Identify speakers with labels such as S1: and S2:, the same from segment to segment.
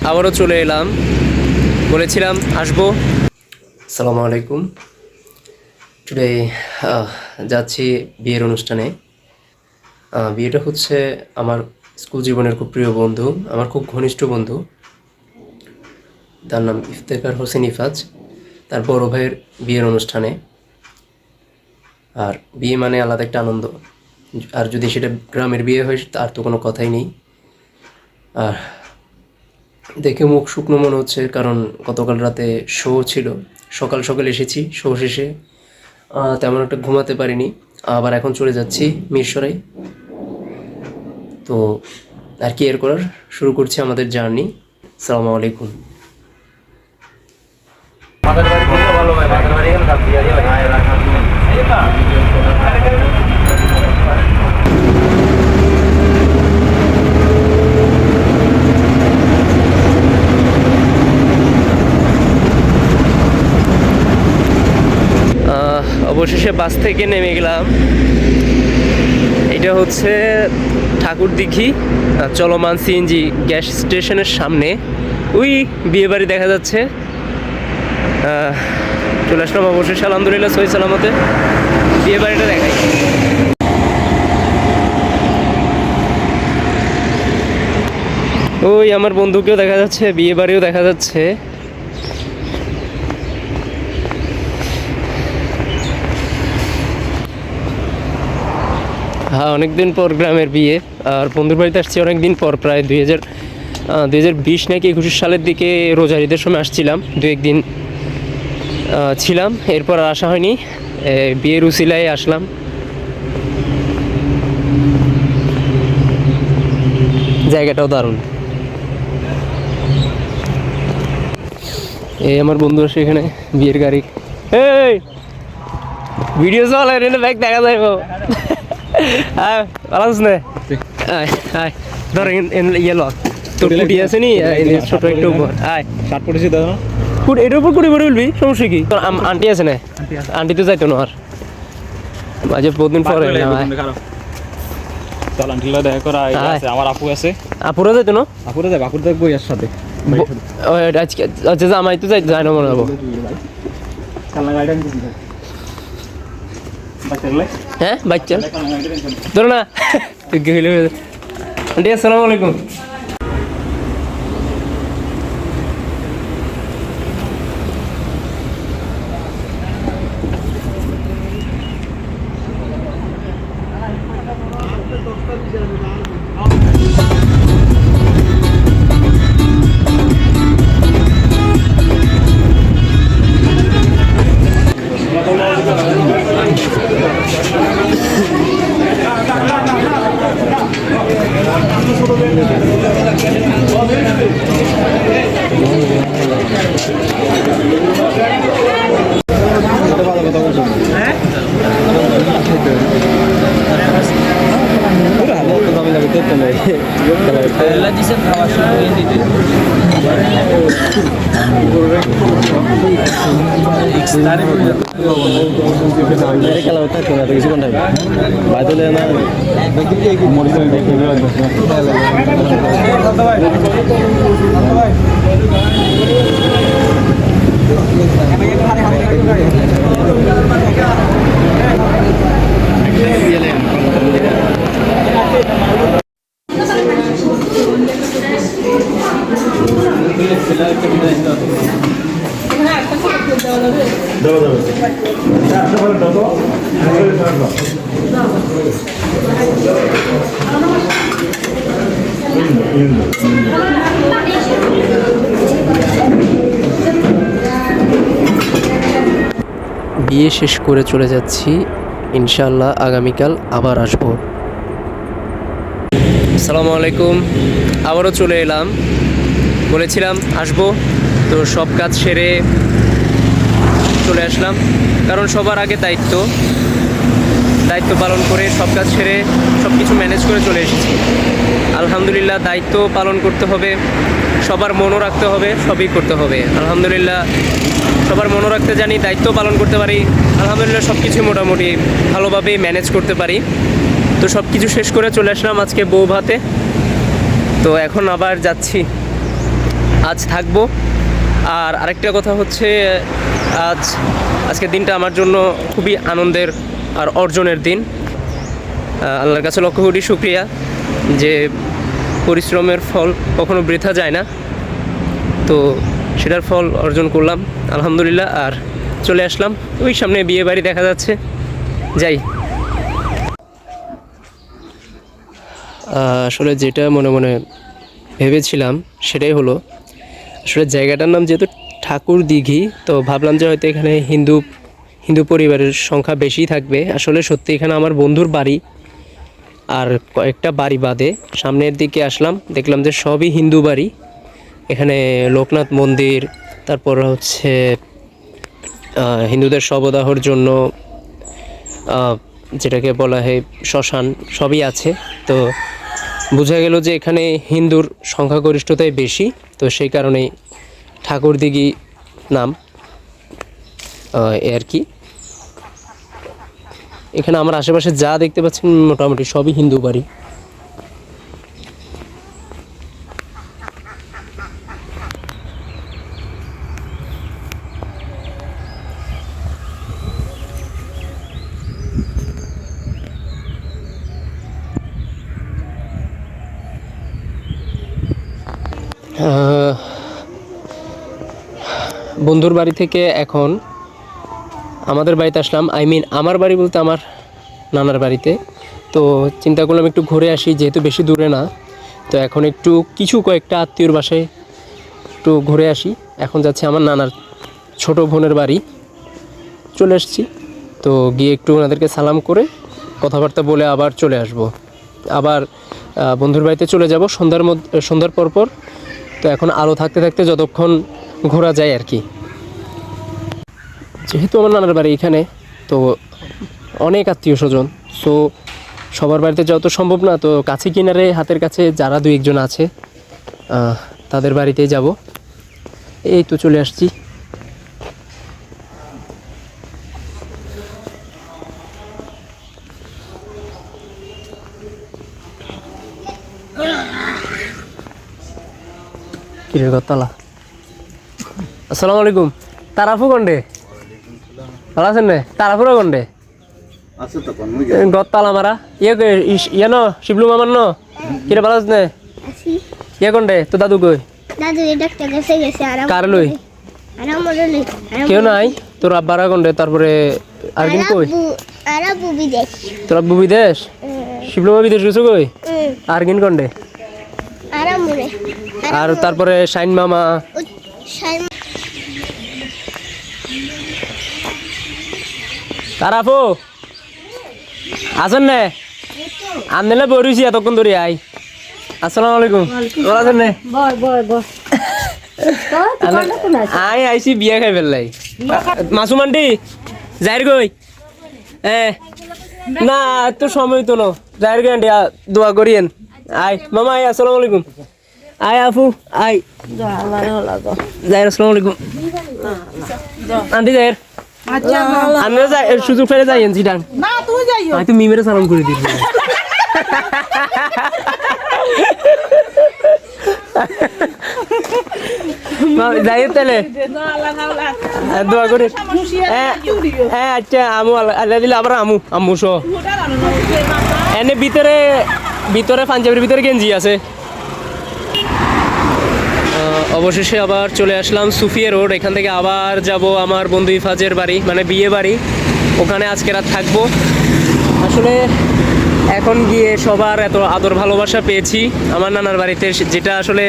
S1: আবারও চলে এলাম, বলেছিলাম আসবো। আসসালামু আলাইকুম। টুডে যাচ্ছি বিয়ের অনুষ্ঠানে। বিয়েটা হচ্ছে আমার স্কুল জীবনের খুব প্রিয় বন্ধু, আমার খুব ঘনিষ্ঠ বন্ধু। তার নাম ইফতেখার হোসেন ইফাজ। তার বড় ভাইয়ের বিয়ের অনুষ্ঠানে। আর বিয়ে মানে আলাদা একটা আনন্দ, আর যদি সেটা গ্রামের বিয়ে হয় তার তো কোনো কথাই নেই। আর দেখে মুখ শুকনো মনে হচ্ছে, কারণ গতকাল রাতে শো ছিল। সকাল সকাল এসেছি, শো শেষে তেমন একটা ঘুমাতে পারিনি। আবার এখন চলে যাচ্ছি মিরসরাই। তো আর কি এর করার, শুরু করছি আমাদের জার্নি। আসসালামু আলাইকুম। অবশেষে বাস থেকে নেমে গেলাম। এটা হচ্ছে ঠাকুরদিঘি চলমান সিএনজি গ্যাস স্টেশনের সামনে। ওই বিয়ে বাড়ি দেখা যাচ্ছে। চলে আসলাম অবশেষে, আলহামদুলিল্লাহ সহি সালামতে। বিয়ে বাড়িটা দেখাই। ওই আমার বন্ধুকেও দেখা যাচ্ছে, বিয়ে বাড়িও দেখা যাচ্ছে। হ্যাঁ, অনেকদিন পর গ্রামের বিয়ে। আর বন্ধুর বাড়িতে আসছি অনেকদিন পর, প্রায় 2020 নাকি 21 সালের দিকে রোজার ঈদের সময় আসছিলাম, দু একদিন ছিলাম, এরপর আর আসা হয়নি। বিয়ের উসিলায় আসলাম। জায়গাটাও দারুণ। এই আমার বন্ধু আসে এখানে, বিয়ের গাড়ি। এই ভিডিও চলে, ব্যাগ দেখা যায়। হ্যাঁ, ভালো আছিস না? ধর ইয়ে লক তোর কুটি আছে নি, ছোট একটা উপর। আয় শার্ট পরেছি দাও না, কুট এটার উপর কুটি পরে বলবি, সমস্যা কি? তোর আন্টি আছে না? আন্টি তো যাইতো না আর, মাঝে বহুদিন পরে।
S2: চল আন্টিলা দেখা করা আছে, আমার আপু আছে।
S1: আপুরা যাইতো না?
S2: আপুরা যায়, আপুরা যাক বইয়ার সাথে।
S1: আজকে আচ্ছা, জামাই তো যায় না মনে হবো। হ্যাঁ বাচ্চা ধরো না। আন্টি আসসালামু আলাইকুম। বিয়ে শেষ করে চলে যাচ্ছি, ইনশাআল্লাহ আগামীকাল আবার আসবো। আসসালামু আলাইকুম। আবারও চলে এলাম, বলেছিলাম আসবো। তো সব কাজ সেরে চলে আসলাম, কারণ সবার আগে দায়িত্ব। দায়িত্ব পালন করে সব কাজ সেরে সব কিছু ম্যানেজ করে চলে এসেছি। আলহামদুলিল্লাহ, দায়িত্ব পালন করতে হবে, সবার মনও রাখতে হবে, সবই করতে হবে। আলহামদুলিল্লাহ সবার মনও রাখতে জানি, দায়িত্ব পালন করতে পারি। আলহামদুলিল্লাহ সব কিছু মোটামুটি ভালোভাবেই ম্যানেজ করতে পারি। তো সব কিছু শেষ করে চলে আসলাম আজকে বউ ভাতে। তো এখন আবার যাচ্ছি, আজ থাকবো। আর আরেকটা কথা হচ্ছে, আজকের দিনটা আমার জন্য খুবই আনন্দের আর অর্জনের দিন। আল্লাহর কাছে লক্ষ কোটি শুকরিয়া যে পরিশ্রমের ফল কখনো বৃথা যায় না। তো সেটার ফল অর্জন করলাম আলহামদুলিল্লাহ। আর চলে আসলাম, ওই সামনে বিয়ে বাড়ি দেখা যাচ্ছে, যাই। আসলে যেটা মনে মনে ভেবেছিলাম সেটাই হলো, আসলে জায়গাটার নাম যেহেতু ঠাকুর দিঘি, তো ভাবলাম যে হয়তো এখানে হিন্দু পরিবারের সংখ্যা বেশি থাকবে। আসলে সত্যি এখানে আমার বন্ধুর বাড়ি, আর কয়েকটা বাড়ি বাদে সামনের দিকে আসলাম, দেখলাম যে সবই হিন্দু বাড়ি। এখানে লোকনাথ মন্দির, তারপর হচ্ছে হিন্দুদের শবদাহর জন্য যেটাকে বলা হয় শ্মশান, সবই আছে। তো বোঝা গেল যে এখানে হিন্দুর সংখ্যাগরিষ্ঠতাই বেশি, তো সেই কারণেই ঠাকুরদিঘি নাম আর কি। এখানে আমার আশেপাশে যা দেখতে পাচ্ছেন মোটামুটি সবই হিন্দু বাড়ি। বন্ধুর বাড়ি থেকে এখন আমাদের বাড়িতে আসলাম, আমার বাড়ি বলতে আমার নানার বাড়িতে। তো চিন্তা করলাম একটু ঘুরে আসি, যেহেতু বেশি দূরে না। তো এখন একটু কয়েকটা আত্মীয়র বাসায় একটু ঘুরে আসি। এখন যাচ্ছি আমার নানার ছোট বোনের বাড়ি, চলে এসেছি। তো গিয়ে একটু ওনাদেরকে সালাম করে কথাবার্তা বলে আবার চলে আসব। আবার বন্ধুর বাড়িতে চলে যাব সন্ধ্যার পর। তো এখন আলো থাকতে থাকতে যতক্ষণ ঘোরা যায় আর কি। যেহেতু আমার নানার বাড়ি এখানে, তো অনেক আত্মীয় স্বজন, সো সবার বাড়িতে যাওয়া তো সম্ভব না। তো কাছে কিনারে হাতের কাছে যারা 2-1 জন আছে তাদের বাড়িতেই যাব। এই তো চলে আসছি। কিরে গতলা, আসসালামু আলাইকুম। তারাফু কন্ডে ভালো আছেন রে? তারাফুরা কন্ডে গতলা মারা ইয়ে ন শিবলু মামার ন কিরে ভালো আছেন? ইয়ে কন্ডে তো দাদু কই?
S3: দাদু ডাক্তার কাছে গেছে।
S1: কার লই? কেউ নাই তোর আব্বারা কন্ডে? তারপরে আর কিন কই?
S3: আরবু বিদেশ।
S1: তোর আব্বু বিদেশ? শিবলু মামা বিদেশ গেছো কই? আর কিন কন্ডে?
S3: আরামুরে।
S1: আর তারপরে শাইন মামা? তারাফু আছেন নে? আনলে বইছি এতক্ষণ ধরে আই। আসসালামু আলাইকুম। ভালো আছেন নে? আই আইসি বিয়া খাই ফেললাই। মাসুম আন্টি যাইর গই? না তো সময় তো ন যাইর গই আন্টি, দোয়া করিয়েন। আই মামা আই। আসসালামু আলাইকুম। আই আফু আই যাইর। আসসালামু আলাইকুম আন্টি যাইর। আমরা যাই সুযোগ ফেলে যাই জিডাং। না তুই যাইও। আমি তো মিমেরে সালাম করে দিই। যাই তাহলে দোয়া করি। হ্যাঁ আচ্ছা আমু আল্লাহ দিলে আবার আমু শো এনে ভিতরে পাঞ্জাবের ভিতরে গেঞ্জি আছে। অবশেষে আবার চলে আসলাম সুফিয়া রোড। এখান থেকে আবার যাব আমার বন্ধু ইফাজের বাড়ি, মানে বিয়ে বাড়ি। ওখানে আজকে রাত থাকবো। আসলে এখন গিয়ে সবার এত আদর ভালোবাসা পেয়েছি আমার নানার বাড়িতে, যেটা আসলে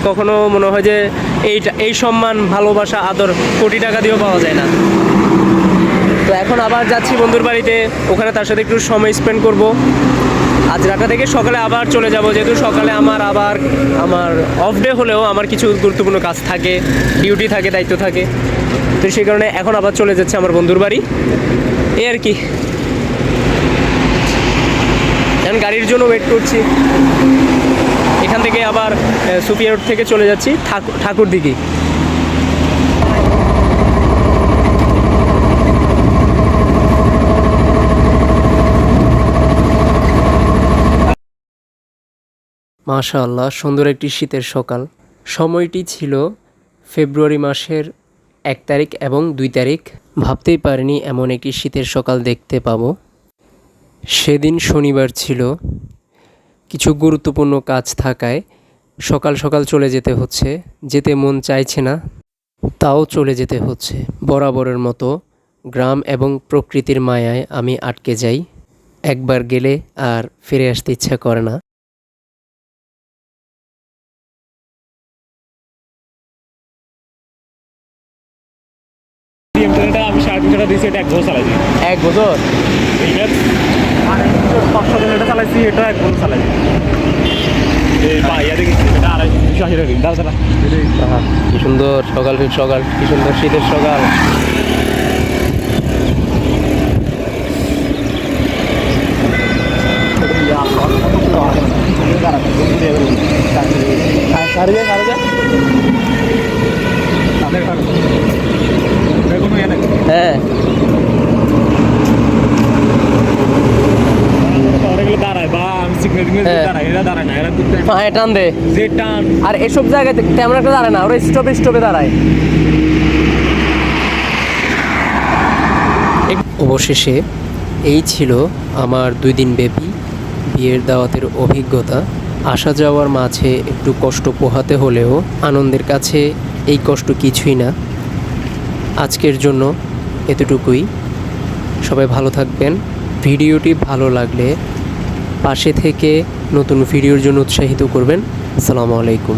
S1: কখনো মনে হয় যে এই সম্মান ভালোবাসা আদর কোটি টাকা দিয়েও পাওয়া যায় না। তো এখন আবার যাচ্ছি বন্ধুর বাড়িতে, ওখানে তার সাথে একটু সময় স্পেন্ড করব। আজ রাতে থেকে সকালে আবার চলে যাব, যেহেতু সকালে আমার অফ ডে হলেও আমার কিছু গুরুত্বপূর্ণ কাজ থাকে, ডিউটি থাকে, দায়িত্ব থাকে। তো সেই কারণে এখন আবার চলে যাচ্ছে আমার বন্ধুর বাড়ি, এই আর কি। গাড়ির জন্য ওয়েট করছি। এখান থেকে আবার সুপিয়া রোড থেকে চলে যাচ্ছি ঠাকুরদিঘি। মাশাআল্লাহ, সুন্দর একটি শীতের সকাল। সময়টি ছিল ফেব্রুয়ারি মাসের 1 তারিখ এবং 2 তারিখ। ভাবতেই পারিনি এমন একটি শীতের সকাল দেখতে পাবো। সেদিন শনিবার ছিল, কিছু গুরুত্বপূর্ণ কাজ থাকায় সকাল সকাল চলে যেতে হচ্ছে। যেতে মন চাইছে না, তাও চলে যেতে হচ্ছে। বরাবরের মতো গ্রাম এবং প্রকৃতির মায়ায় আমি আটকে যাই। একবার গেলে আর ফিরে আসতে ইচ্ছা করে না।
S2: এটা আমি 3.5 টাকা দিয়েছি, এটা 1 বছর চালাইছি।
S1: 1 বছর?
S2: এটা 500 দিন এটা চালাইছি, এটা 1 বছর চালাইছি। এই পাইয়া দেখেছি, এটা 280 টাকা দিন। দাঁড়া
S1: কি সুন্দর সকাল, কি সুন্দর শীতের সকাল। হ্যাঁ,
S2: দাঁড়ায় বা আমি সিগন্যাল দাঁড়াই, এরা দাঁড়ায় না, এরা
S1: পায়ে টান দে।
S2: যে টান।
S1: আর এসব জায়গাতে তেমন একটা দাঁড়ায় না, ওরা স্টপে দাঁড়ায়। অবশেষে এই ছিল আমার 2 দিন ব্যাপী বিয়ের দাওয়াতের অভিজ্ঞতা। আসা যাওয়ার মাঝে একটু কষ্ট পোহাতে হলেও আনন্দের কাছে এই কষ্ট কিছুই না। আজকের জন্য এতটুকুই। সবাই ভালো থাকবেন। ভিডিওটি ভালো লাগলে পাশে থেকে নতুন ভিডিওর জন্য উৎসাহিত করবেন। আসসালামু আলাইকুম।